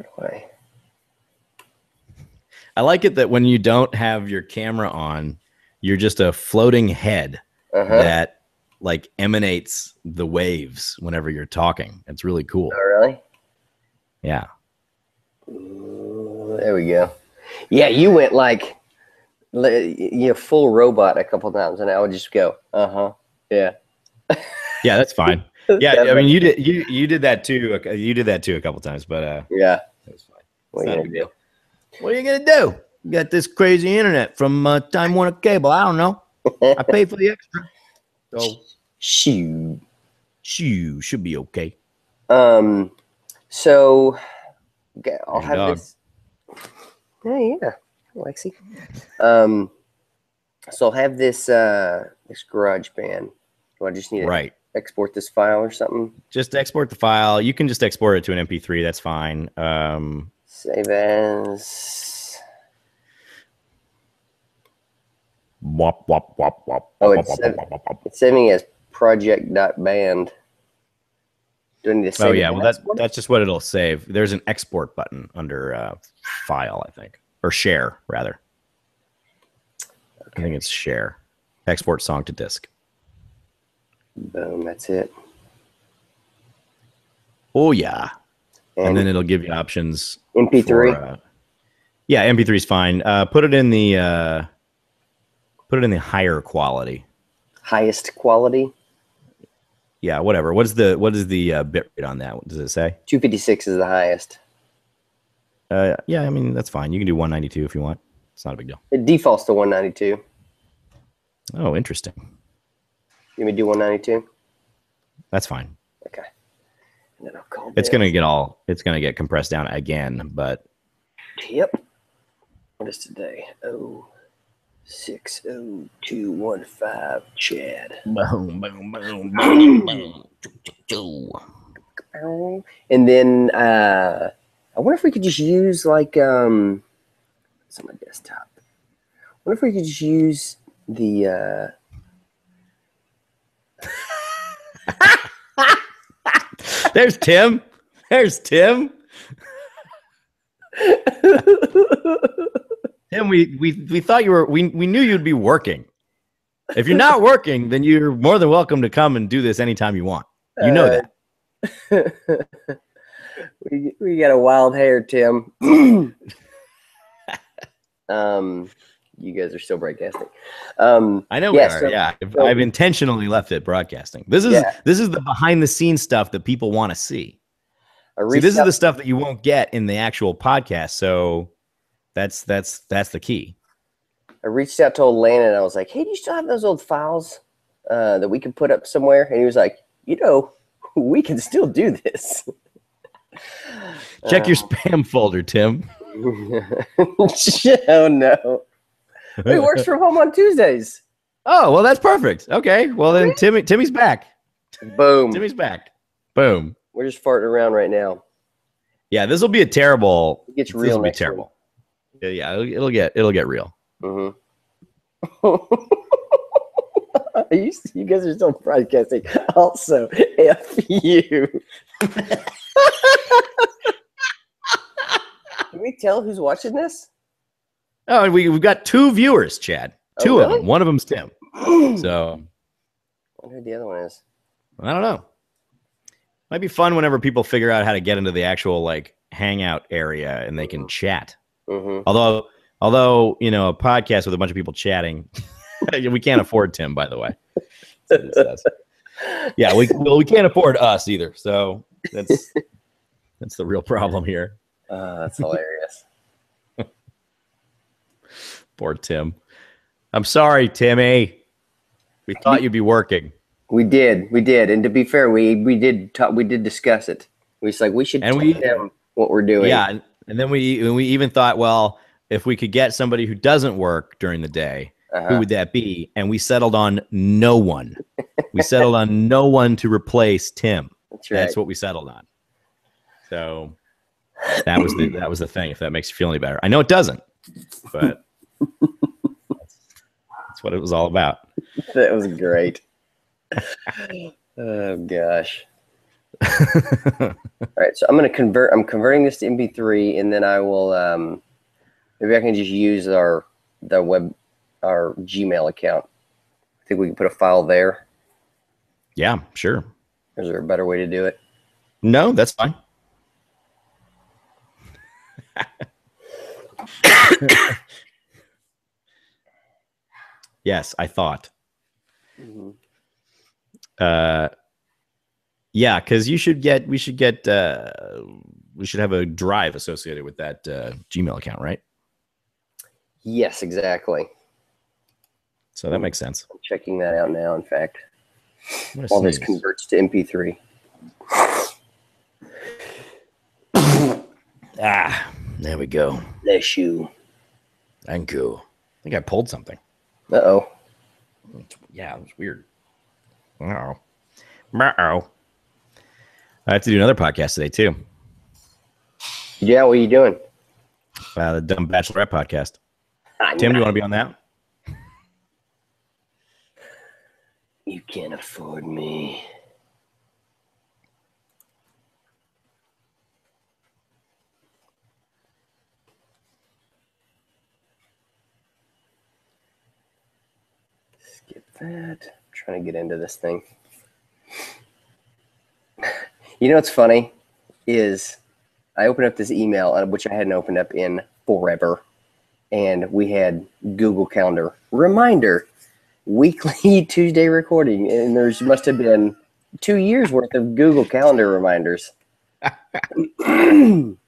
[SPEAKER 1] Anyway.
[SPEAKER 2] I like it that when you don't have your camera on, you're just a floating head that like emanates the waves whenever you're talking. It's really cool.
[SPEAKER 1] Oh, really?
[SPEAKER 2] Yeah.
[SPEAKER 1] There we go. Yeah, you went like full robot a couple times, and I would just go, yeah.
[SPEAKER 2] Yeah, that's fine. Yeah, I mean, you did that too. You did that too a couple times, but
[SPEAKER 1] yeah,
[SPEAKER 2] it was fine.
[SPEAKER 1] what are you gonna do?
[SPEAKER 2] What are you gonna do? You got this crazy internet from Time Warner Cable. I don't know. I pay for the extra, so
[SPEAKER 1] Shoot.
[SPEAKER 2] should be okay.
[SPEAKER 1] So I'll have
[SPEAKER 2] dog.
[SPEAKER 1] this. Yeah, Lexi. So I'll have this this GarageBand. Do I just need to export this file or something?
[SPEAKER 2] Just export the file. You can just export it to an MP3. That's fine.
[SPEAKER 1] Save as.
[SPEAKER 2] Wop wop wop wop.
[SPEAKER 1] Oh, it's saving as project.band. Do I need to save?
[SPEAKER 2] Oh yeah, well that's just what it'll save. There's an export button under file, I think, or share rather. Okay. I think it's share. Export song to disk.
[SPEAKER 1] Boom, that's it.
[SPEAKER 2] Oh yeah, and then it'll give you options.
[SPEAKER 1] MP3.
[SPEAKER 2] Yeah, MP3 is fine. Put it in the higher quality.
[SPEAKER 1] Highest quality.
[SPEAKER 2] Yeah, whatever. What is the bit rate on that? What does it say?
[SPEAKER 1] 256 is the highest.
[SPEAKER 2] Yeah, I mean that's fine. You can do 192 if you want. It's not a big deal.
[SPEAKER 1] It defaults to 192.
[SPEAKER 2] Oh, interesting.
[SPEAKER 1] You want me to do 192?
[SPEAKER 2] That's fine.
[SPEAKER 1] Okay. And then I'll call
[SPEAKER 2] it's gonna get compressed down again, but
[SPEAKER 1] yep. What is today? 60215 Chad.
[SPEAKER 2] Boom, boom, boom, boom, boom.
[SPEAKER 1] And then I wonder if we could just use like it's on my desktop. I wonder if we could just use the
[SPEAKER 2] There's Tim. Tim, we thought you were we knew you'd be working. If you're not working, then you're more than welcome to come and do this anytime you want. You know that.
[SPEAKER 1] we got a wild hair, Tim. You guys are still broadcasting.
[SPEAKER 2] I know we are. Yeah, I've intentionally left it broadcasting. This is the behind the scenes stuff that people want to see. See, this is the stuff that you won't get in the actual podcast. So that's the key.
[SPEAKER 1] I reached out to old Landon and I was like, "Hey, do you still have those old files that we could put up somewhere?" And he was like, "We can still do this."
[SPEAKER 2] Check your spam folder, Tim.
[SPEAKER 1] Oh no. He works from home on Tuesdays.
[SPEAKER 2] Oh, well, that's perfect. Okay. Well, then Timmy's back.
[SPEAKER 1] Boom.
[SPEAKER 2] Timmy's back. Boom.
[SPEAKER 1] We're just farting around right now.
[SPEAKER 2] Yeah, this will be a terrible.
[SPEAKER 1] It gets real.
[SPEAKER 2] This will be terrible. Yeah, it'll get real.
[SPEAKER 1] Mm-hmm. You guys are still broadcasting. Also, F you. Can we tell who's watching this?
[SPEAKER 2] Oh, we've got 2 viewers, Chad. Two of them. One of them's Tim. So,
[SPEAKER 1] I wonder who the other one is.
[SPEAKER 2] I don't know. Might be fun whenever people figure out how to get into the actual like hangout area and they can chat.
[SPEAKER 1] Mm-hmm.
[SPEAKER 2] Although a podcast with a bunch of people chatting, we can't afford Tim, by the way. Yeah, we can't afford us either. So that's the real problem here.
[SPEAKER 1] That's hilarious.
[SPEAKER 2] Poor Tim. I'm sorry, Timmy. We thought you'd be working.
[SPEAKER 1] We did. And to be fair, we did discuss it. We should tell them what we're doing.
[SPEAKER 2] Yeah, and then we even thought, well, if we could get somebody who doesn't work during the day, who would that be? And we settled on no one. We settled on no one to replace Tim.
[SPEAKER 1] That's right.
[SPEAKER 2] That's what we settled on. So that was the thing. If that makes you feel any better, I know it doesn't, but that's what it was all about.
[SPEAKER 1] That was great. Oh gosh. All right, so I'm converting this to MP3, and then I will maybe I can just use our Gmail account. I think we can put a file there.
[SPEAKER 2] Yeah, sure.
[SPEAKER 1] Is there a better way to do it?
[SPEAKER 2] No, that's fine. Yes, I thought.
[SPEAKER 1] Mm-hmm.
[SPEAKER 2] Yeah, because we should have a drive associated with that Gmail account, right?
[SPEAKER 1] Yes, exactly.
[SPEAKER 2] So that makes sense.
[SPEAKER 1] I'm checking that out now, in fact.
[SPEAKER 2] While
[SPEAKER 1] this converts to MP3.
[SPEAKER 2] There we go.
[SPEAKER 1] Bless you.
[SPEAKER 2] Thank you. I think I pulled something.
[SPEAKER 1] Uh-oh.
[SPEAKER 2] Yeah, it was weird. Uh-oh. I have to do another podcast today, too.
[SPEAKER 1] Yeah, what are you doing?
[SPEAKER 2] The Dumb Bachelorette podcast. Tim, do you want to be on that?
[SPEAKER 1] You can't afford me. Skip that. I'm trying to get into this thing. You know what's funny is I opened up this email, which I hadn't opened up in forever, and we had Google Calendar reminder, weekly Tuesday recording, and there's must have been 2 years worth of Google Calendar reminders. It's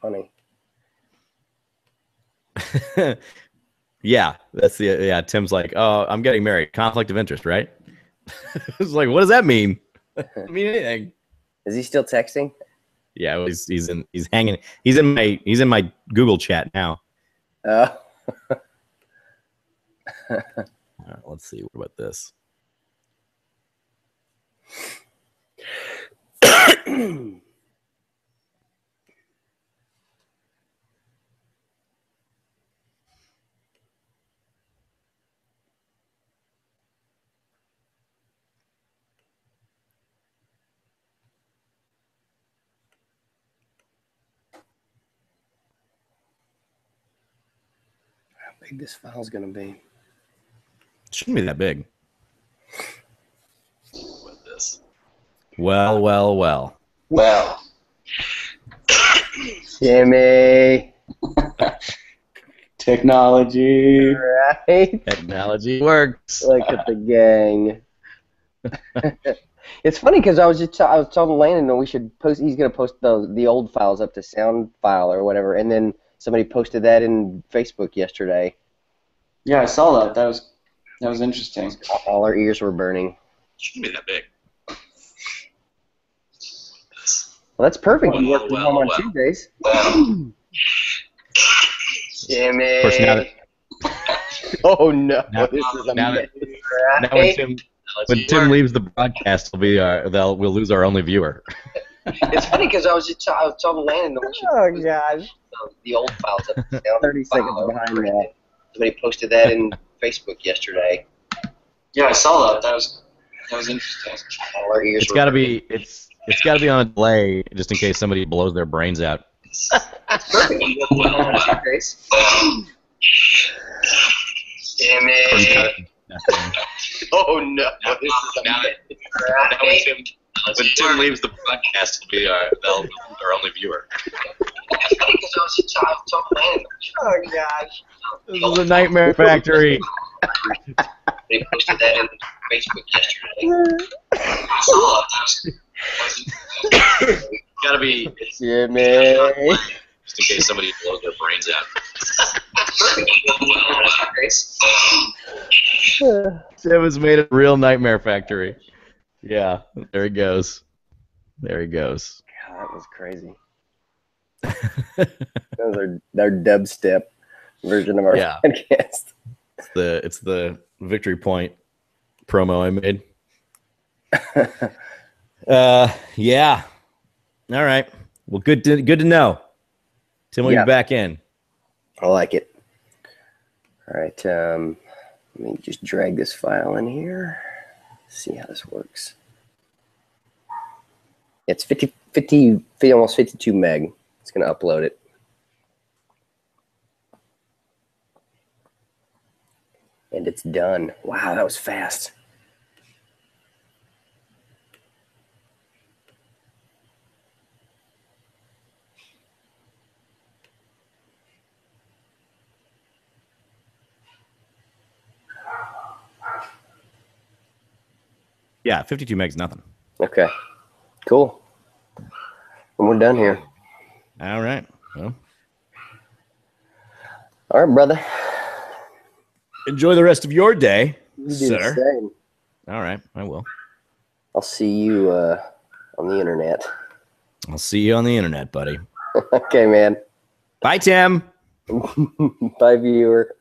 [SPEAKER 1] funny.
[SPEAKER 2] Yeah, Tim's like, oh, I'm getting married. Conflict of interest, right? It's like, what does that mean? Doesn't mean anything.
[SPEAKER 1] Is he still texting?
[SPEAKER 2] Yeah, he's in my Google chat now. All right, let's see. What about this?
[SPEAKER 1] How big this file's gonna be?
[SPEAKER 2] It shouldn't be that big. What this? Well.
[SPEAKER 1] Jimmy.
[SPEAKER 3] Technology.
[SPEAKER 1] Right?
[SPEAKER 2] Technology works.
[SPEAKER 1] Look at the gang. It's funny because I was telling Landon that we should post. He's gonna post the old files up to sound file or whatever, and then somebody posted that in Facebook yesterday.
[SPEAKER 3] Yeah, I saw that. That was interesting.
[SPEAKER 1] All our ears were burning.
[SPEAKER 2] Shouldn't be that big.
[SPEAKER 1] Well, that's perfect. You work from home on Tuesdays. Jimmy.
[SPEAKER 2] Of course, now that
[SPEAKER 1] oh no,
[SPEAKER 2] now,
[SPEAKER 1] this is
[SPEAKER 2] now
[SPEAKER 1] amazing.
[SPEAKER 2] that, now when Tim leaves the broadcast, we'll lose our only viewer.
[SPEAKER 1] It's funny because I was telling Landon that we should. Oh gosh. The old files up to sound 30 seconds behind that. Somebody posted that in Facebook yesterday.
[SPEAKER 3] Yeah, I saw that. That was interesting.
[SPEAKER 1] All our ears
[SPEAKER 2] It's got to be on a delay just in case somebody blows their brains out.
[SPEAKER 1] Jimmy. Oh no! This is amazing.
[SPEAKER 2] When Tim leaves the broadcast, they'll lose our only viewer.
[SPEAKER 1] Oh gosh!
[SPEAKER 2] This is a nightmare factory.
[SPEAKER 1] They posted that in Facebook yesterday.
[SPEAKER 2] Gotta be
[SPEAKER 1] Jimmy.
[SPEAKER 2] just in case somebody blows their brains out. Tim has made a real nightmare factory. Yeah, there he goes.
[SPEAKER 1] God, that was crazy. That was our dubstep version of our podcast.
[SPEAKER 2] It's the Victory Point promo I made. Yeah. All right. Well, good to know. Tim will be back in.
[SPEAKER 1] I like it. All right. Let me just drag this file in here. See how this works. It's 50, almost 52 meg. It's going to upload it. And it's done. Wow, that was fast.
[SPEAKER 2] Yeah, 52 megs, nothing.
[SPEAKER 1] Okay, cool. And we're done here.
[SPEAKER 2] All right. Well,
[SPEAKER 1] all right, brother.
[SPEAKER 2] Enjoy the rest of your day,
[SPEAKER 1] You do
[SPEAKER 2] sir.
[SPEAKER 1] the same.
[SPEAKER 2] All right, I will.
[SPEAKER 1] I'll see you on the internet.
[SPEAKER 2] I'll see you on the internet, buddy.
[SPEAKER 1] Okay, man.
[SPEAKER 2] Bye, Tim.
[SPEAKER 1] Bye, viewer.